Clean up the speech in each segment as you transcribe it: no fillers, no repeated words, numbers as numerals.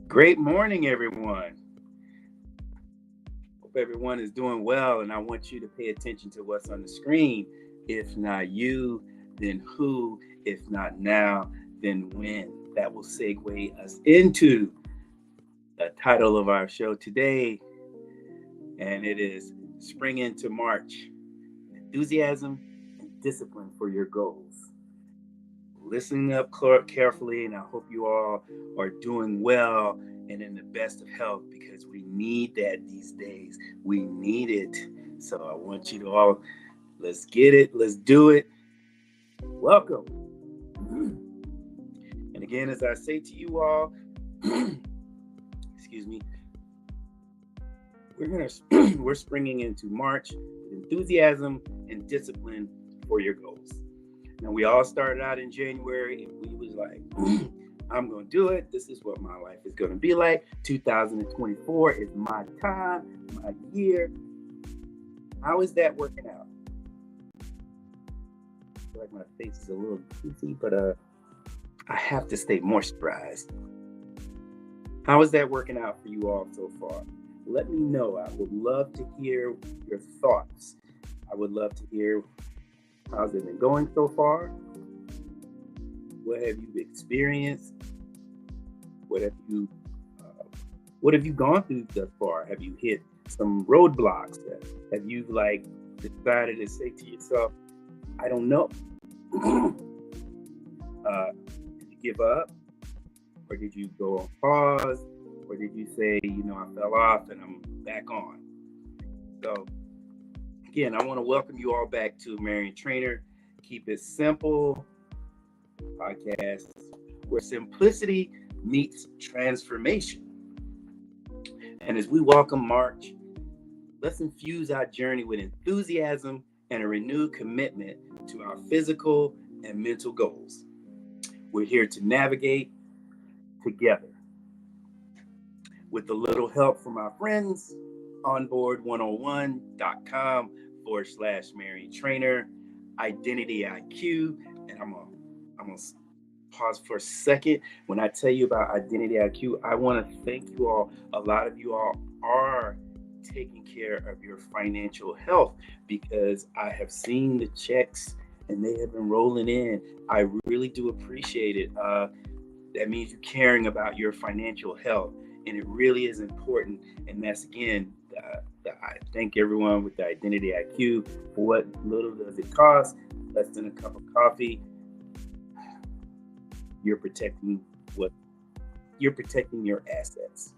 Great morning, everyone. Hope everyone is doing well, and I want you to pay attention to what's on the screen. If not you, then who? If not now, then when? That will segue us into the title of our show today, and it is Spring into March: Enthusiasm and Discipline for Your Goals. Listening up carefully, and I hope you all are doing well and in the best of health because we need that these days. We need it. So I want you to all, let's get it, let's do it. Welcome. And again, as I say to you all, excuse me, we're springing into March with enthusiasm and discipline for your goals. Now we all started out in January and we was like, I'm going to do it. This is what my life is going to be like. 2024 is my time, my year. How is that working out? I feel like my face is a little greasy, but I have to stay moisturized. How is that working out for you all so far? Let me know. I would love to hear your thoughts. I would love to hear how's it been going so far. What have you experienced? What have you gone through thus far? Have you hit some roadblocks? Have you decided to say to yourself, I don't know? Did you give up? Or did you go on pause? Or did you say, I fell off and I'm back on? So again, I want to welcome you all back to Mariontrainer Keep It Simple podcast, where simplicity meets transformation. And as we welcome March, let's infuse our journey with enthusiasm and a renewed commitment to our physical and mental goals. We're here to navigate together with a little help from our friends onboard101.com/Mariontrainer, IdentityIQ. And I'm gonna pause for a second. When I tell you about IdentityIQ, I want to thank you all. A lot of you all are taking care of your financial health because I have seen the checks and they have been rolling in. I really do appreciate it. That means you're caring about your financial health, and it really is important. And that's again, I thank everyone with the IdentityIQ for what little does it cost, less than a cup of coffee. You're protecting your assets.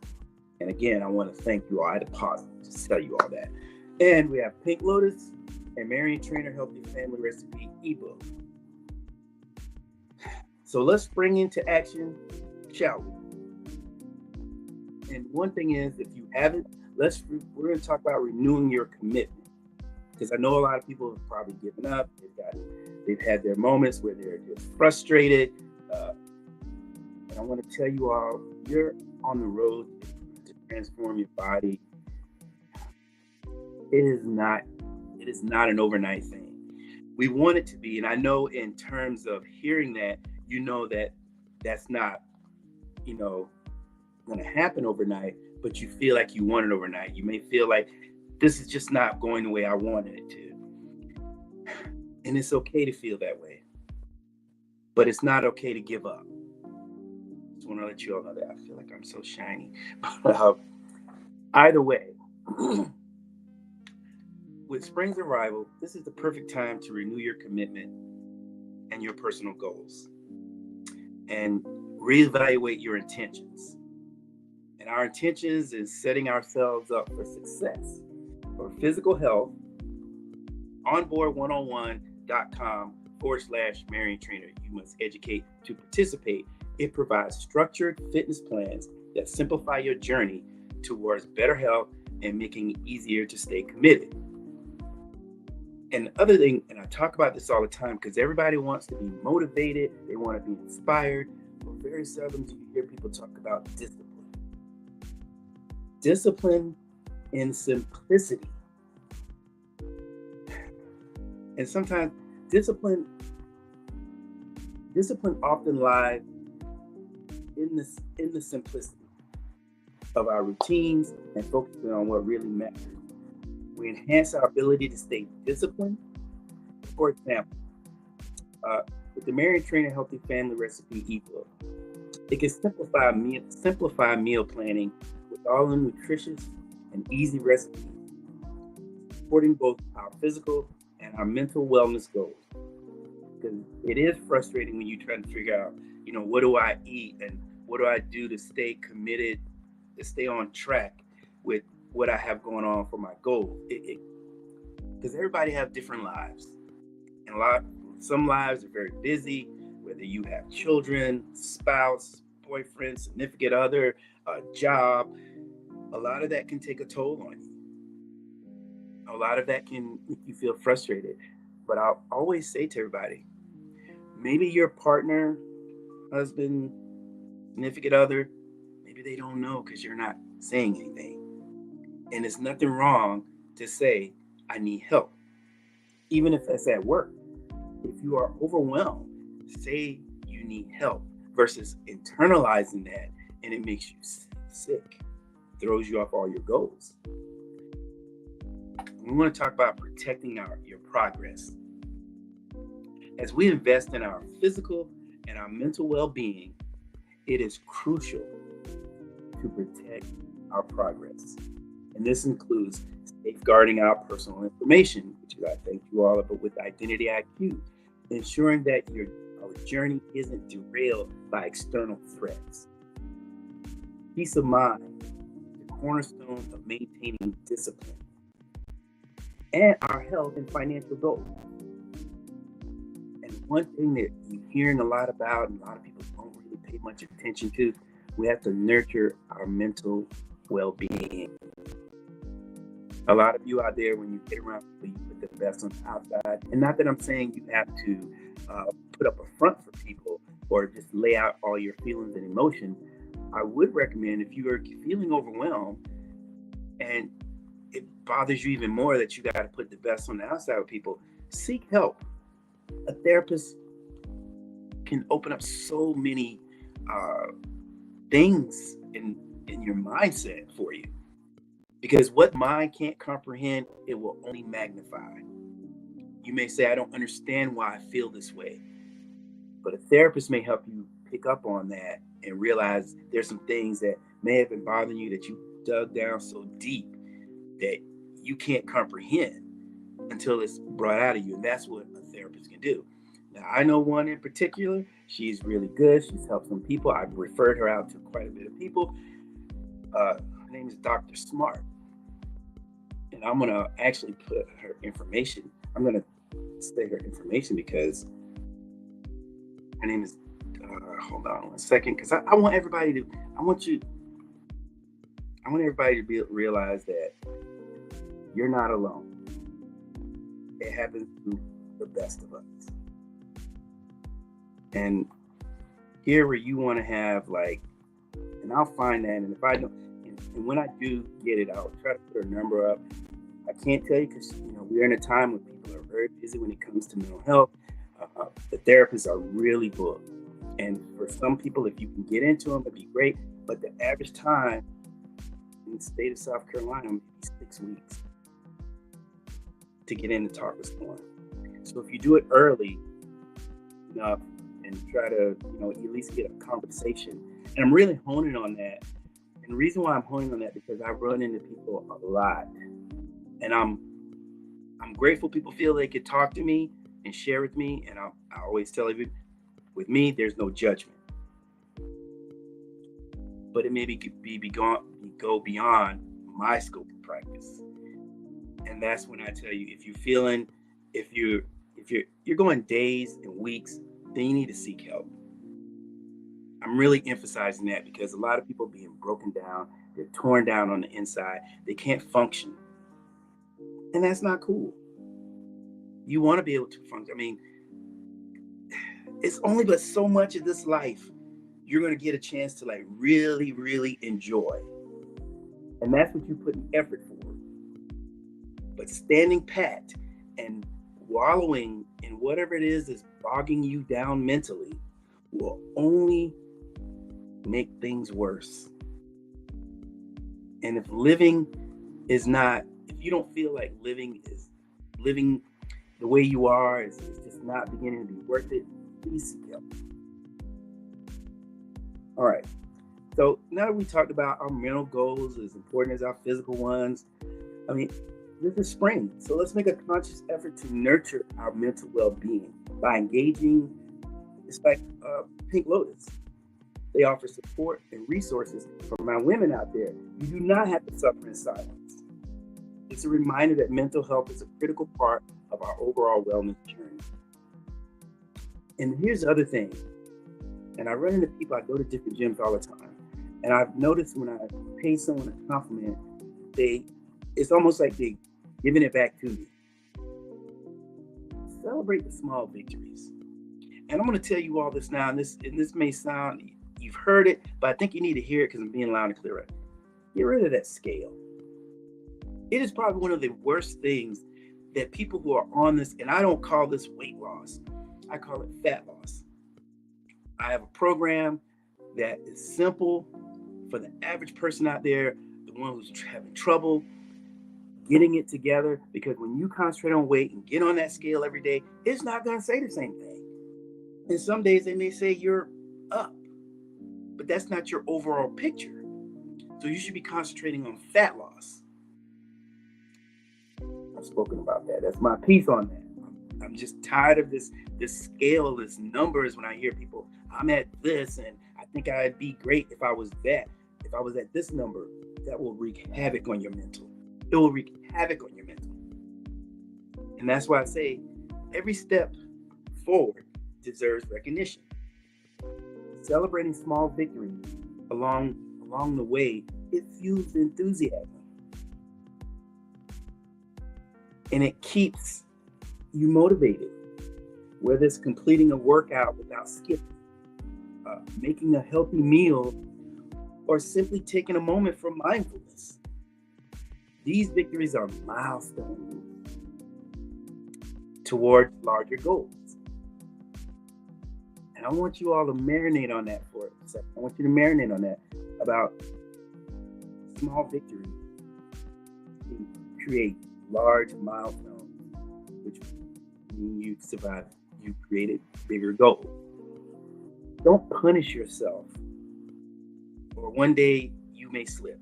And again, I want to thank you all. I had to pause to tell you all that. And we have Pink Lotus and Mariontrainer Healthy Family Recipe eBook. So let's spring into action, shall we? And one thing is, if you haven't, we're going to talk about renewing your commitment, because I know a lot of people have probably given up. They've had their moments where they're just frustrated. And I want to tell you all, you're on the road to transform your body. It is not an overnight thing. We want it to be, and I know in terms of hearing that, that's not, going to happen overnight, but you feel like you want it overnight. You may feel like this is just not going the way I wanted it to. And it's okay to feel that way, but it's not okay to give up. Just want to let you all know that. I feel like I'm so shiny. Either way, with spring's arrival, this is the perfect time to renew your commitment and your personal goals and reevaluate your intentions. And our intentions is setting ourselves up for success. For physical health, onboard101.com/Mariontrainer. You must educate to participate. It provides structured fitness plans that simplify your journey towards better health and making it easier to stay committed. And the other thing, and I talk about this all the time because everybody wants to be motivated, they want to be inspired, but very seldom do you hear people talk about discipline. Discipline in simplicity. And sometimes discipline often lies in the simplicity. of our routines and focusing on what really matters. We enhance our ability to stay disciplined. For example, with the Mariontrainer Healthy Family Recipe eBook, it can simplify meal planning with all the nutritious and easy recipes, supporting both our physical and our mental wellness goals. Because it is frustrating when you try to figure out, what do I eat and what do I do to stay committed, to stay on track with what I have going on for my goals. Because everybody have different lives, and some lives are very busy. Whether you have children, spouse, boyfriend, significant other, a job, a lot of that can take a toll on you. A lot of that can make you feel frustrated. But I'll always say to everybody, maybe your partner, husband, significant other, maybe they don't know because you're not saying anything. And there's nothing wrong to say, I need help. Even if that's at work. If you are overwhelmed, say you need help versus internalizing that, and it makes you sick, throws you off all your goals. We want to talk about protecting your progress. As we invest in our physical and our mental well-being, it is crucial to protect our progress. And this includes safeguarding our personal information, which I thank you all about with IdentityIQ, ensuring that our journey isn't derailed by external threats. Peace of mind, the cornerstone of maintaining discipline, and our health and financial goals. And one thing that you're hearing a lot about, and a lot of people don't really pay much attention to, we have to nurture our mental well-being. A lot of you out there, when you get around people, you put the best on the outside. And not that I'm saying you have to put up a front for people or just lay out all your feelings and emotions. I would recommend, if you are feeling overwhelmed and it bothers you even more that you got to put the best on the outside with people, seek help. A therapist can open up so many things in your mindset for you. Because what mind can't comprehend, it will only magnify. You may say, I don't understand why I feel this way. But a therapist may help you pick up on that and realize there's some things that may have been bothering you that you dug down so deep that you can't comprehend until it's brought out of you. And that's what a therapist can do. Now, I know one in particular. She's really good. She's helped some people. I've referred her out to quite a bit of people. Her name is Dr. Smart. And I'm going to actually put her information. I'm going to say her information because her name is, hold on one second, because I want everybody to, realize that you're not alone. It happens to the best of us. And here where you want to have and I'll find that, and if I don't, and when I do get it, I'll try to put her number up. I can't tell you because we're in a time when people are very busy when it comes to mental health. The therapists are really booked, and for some people, if you can get into them, it'd be great. But the average time in the state of South Carolina would be 6 weeks to get in and talk with someone. So if you do it early enough and try to at least get a conversation, and I'm really honing on that. And the reason why I'm honing on that because I run into people a lot, and I'm grateful people feel they could talk to me and share with me. And I always tell you, with me, there's no judgment, but it may go beyond my scope of practice. And that's when I tell you, if you're going days and weeks, then you need to seek help. I'm really emphasizing that because a lot of people being broken down, they're torn down on the inside, they can't function. And that's not cool. You want to be able to function. I mean, it's only but so much of this life you're going to get a chance to really, really enjoy. And that's what you put in effort for. But standing pat and wallowing in whatever it is that's bogging you down mentally will only make things worse. And if living is not, if you don't feel like living the way you are is just not beginning to be worth it, please seek help. All right. So now that we talked about our mental goals as important as our physical ones, I mean, this is spring. So let's make a conscious effort to nurture our mental well-being by engaging. It's like Pink Lotus. They offer support and resources for my women out there. You do not have to suffer in silence. It's a reminder that mental health is a critical part of our overall wellness journey. And here's the other thing. And I run into people, I go to different gyms all the time. And I've noticed when I pay someone a compliment, it's almost like they giving it back to me. Celebrate the small victories. And I'm going to tell you all this now, and this may sound, you've heard it, but I think you need to hear it because I'm being loud and clear. Get rid of that scale. It is probably one of the worst things that people who are on this, and I don't call this weight loss, I call it fat loss. I have a program that is simple for the average person out there, the one who's having trouble getting it together, because when you concentrate on weight and get on that scale every day, it's not going to say the same thing. And some days they may say you're up, but that's not your overall picture. So you should be concentrating on fat loss. I've spoken about that. That's my piece on that. I'm just tired of this scale, this numbers. When I hear people, I'm at this, and I think I'd be great if I was that. If I was at this number, that will wreak havoc on your mental. It will wreak havoc on your mental. And that's why I say every step forward deserves recognition. Celebrating small victories along the way, it fuels enthusiasm. And it keeps you motivated, whether it's completing a workout without skipping, making a healthy meal, or simply taking a moment for mindfulness. These victories are milestones toward larger goals. And I want you all to marinate on that for a second. I want you to marinate on that about small victories create large milestones, which mean you survive, you created bigger goals. Don't punish yourself, or one day you may slip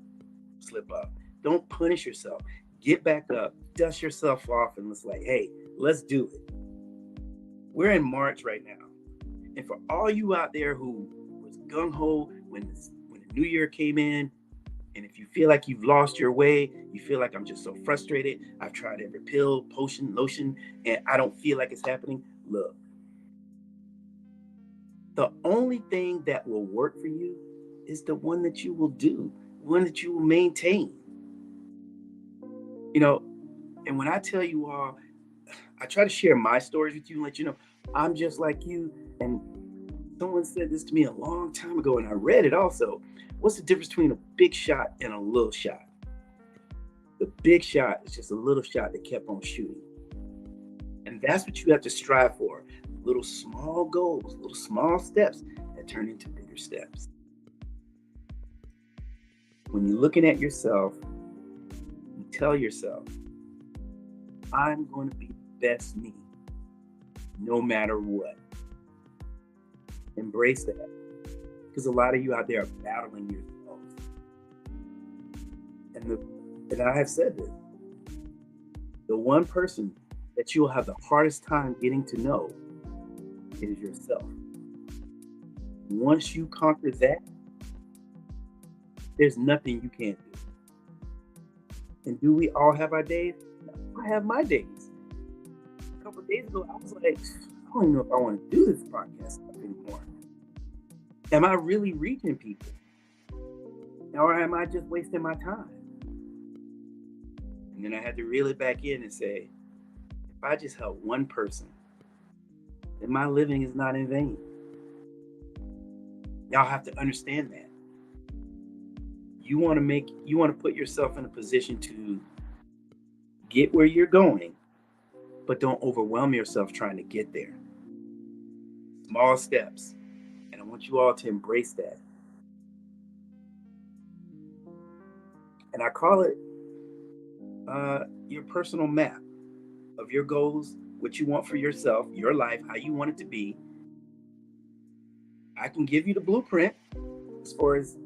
up. Don't punish yourself. Get back up, dust yourself off, and it's like, hey, let's do it. We're in March right now. And for all you out there who was gung-ho when the new year came in, and if you feel like you've lost your way, you feel like I'm just so frustrated, I've tried every pill, potion, lotion, and I don't feel like it's happening. Look, the only thing that will work for you is the one that you will do, one that you will maintain. You know, and when I tell you all, I try to share my stories with you and let you know I'm just like you. And someone said this to me a long time ago, and I read it also. What's the difference between a big shot and a little shot? The big shot is just a little shot that kept on shooting. And that's what you have to strive for. Little small goals, little small steps that turn into bigger steps. When you're looking at yourself, you tell yourself, I'm going to be the best me, no matter what. Embrace that. Because a lot of you out there are battling yourselves. And I have said this, the one person that you'll have the hardest time getting to know is yourself. Once you conquer that, there's nothing you can't do. And do we all have our days? I have my days. A couple of days ago, I was like, I don't even know if I want to do this podcast anymore. Am I really reaching people? Or am I just wasting my time? And then I had to reel it back in and say, if I just help one person, then my living is not in vain. Y'all have to understand that. You want to put yourself in a position to get where you're going, but don't overwhelm yourself trying to get there. Small steps. I want you all to embrace that. And I call it your personal map of your goals, what you want for yourself, your life, how you want it to be. I can give you the blueprint as far as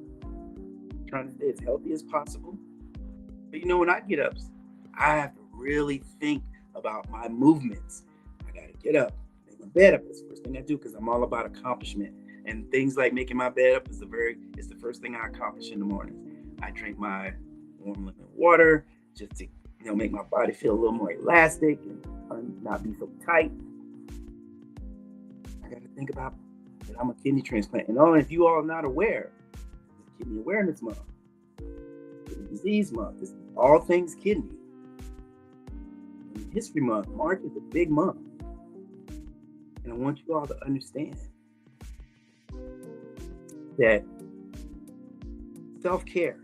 trying to stay as healthy as possible. But when I get up, I have to really think about my movements. I got to get up, make my bed up. That's the first thing I do because I'm all about accomplishment. And things like making my bed up is the first thing I accomplish in the morning. I drink my warm lemon water just to make my body feel a little more elastic and not be so tight. I got to think about that I'm a kidney transplant. And if you all are not aware, it's Kidney Awareness Month, Kidney Disease Month. This is all things kidney. History Month, March is a big month. And I want you all to understand that self-care,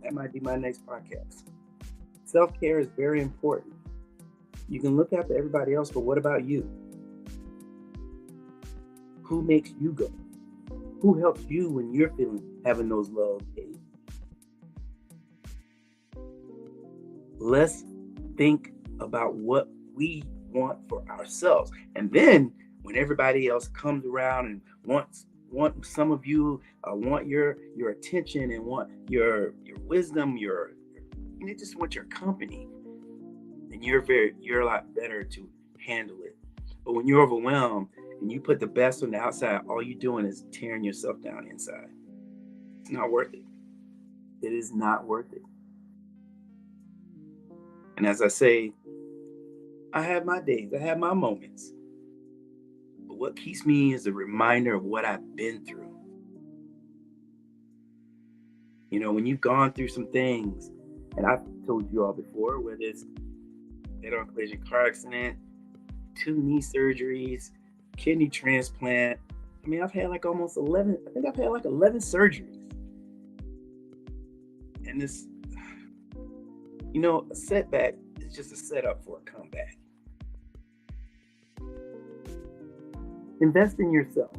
that might be my next podcast. Self-care is very important. You can look after everybody else, but what about you? Who makes you go? Who helps you when you're having those low days? Let's think about what we want for ourselves. And then when everybody else comes around and want some of you want your attention and want your wisdom, they just want your company, and you're a lot better to handle it. But when you're overwhelmed and you put the best on the outside, all you're doing is tearing yourself down inside. It's not worth it. It is not worth it. And as I say, I have my days, I have my moments. But what keeps me is a reminder of what I've been through. When you've gone through some things, and I've told you all before, whether it's head-on collision car accident, 2 knee surgeries, kidney transplant. I've had like almost 11, I think I've had like 11 surgeries. And this, a setback is just a setup for a comeback. Invest in yourself.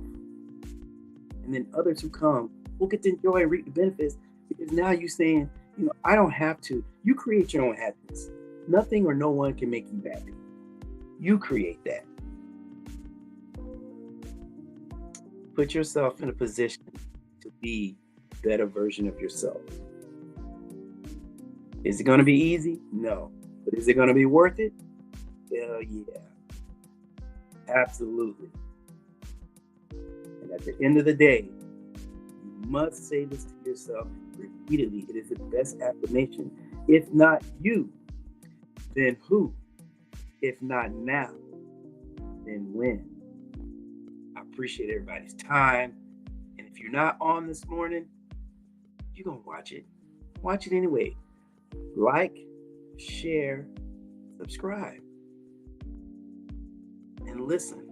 And then others who come will get to enjoy and reap the benefits, because now you're saying, I don't have to. You create your own happiness. Nothing or no one can make you happy. You create that. Put yourself in a position to be a better version of yourself. Is it going to be easy? No. But is it going to be worth it? Hell yeah. Absolutely. And at the end of the day, you must say this to yourself repeatedly. It is the best affirmation. If not you, then who? If not now, then when? I appreciate everybody's time. And if you're not on this morning, you're going to watch it. Watch it anyway. Like, share, subscribe, and listen.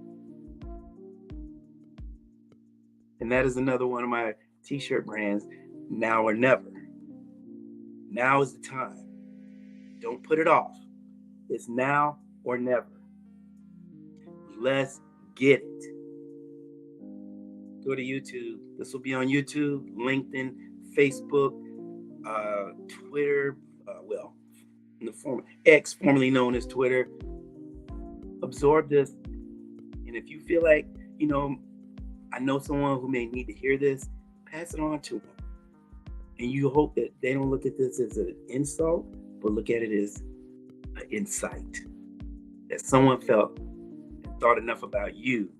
And that is another one of my t-shirt brands, Now or Never. Now is the time. Don't put it off. It's now or never. Let's get it. Go to YouTube. This will be on YouTube, LinkedIn, Facebook, Twitter, in the form X, formerly known as Twitter. Absorb this. And if you feel like, I know someone who may need to hear this, pass it on to them. And you hope that they don't look at this as an insult, but look at it as an insight. That someone felt and thought enough about you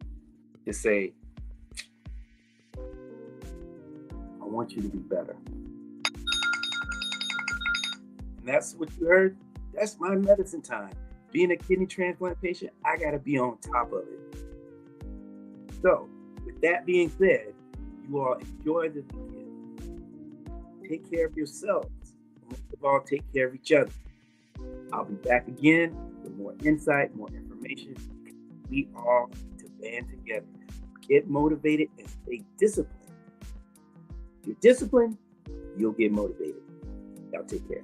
to say, I want you to be better. And that's what you heard. That's my medicine time. Being a kidney transplant patient, I got to be on top of it. So, with that being said, you all enjoy the weekend. Take care of yourselves. Most of all, take care of each other. I'll be back again with more insight, more information. We all need to band together. Get motivated and stay disciplined. If you're disciplined, you'll get motivated. Y'all take care.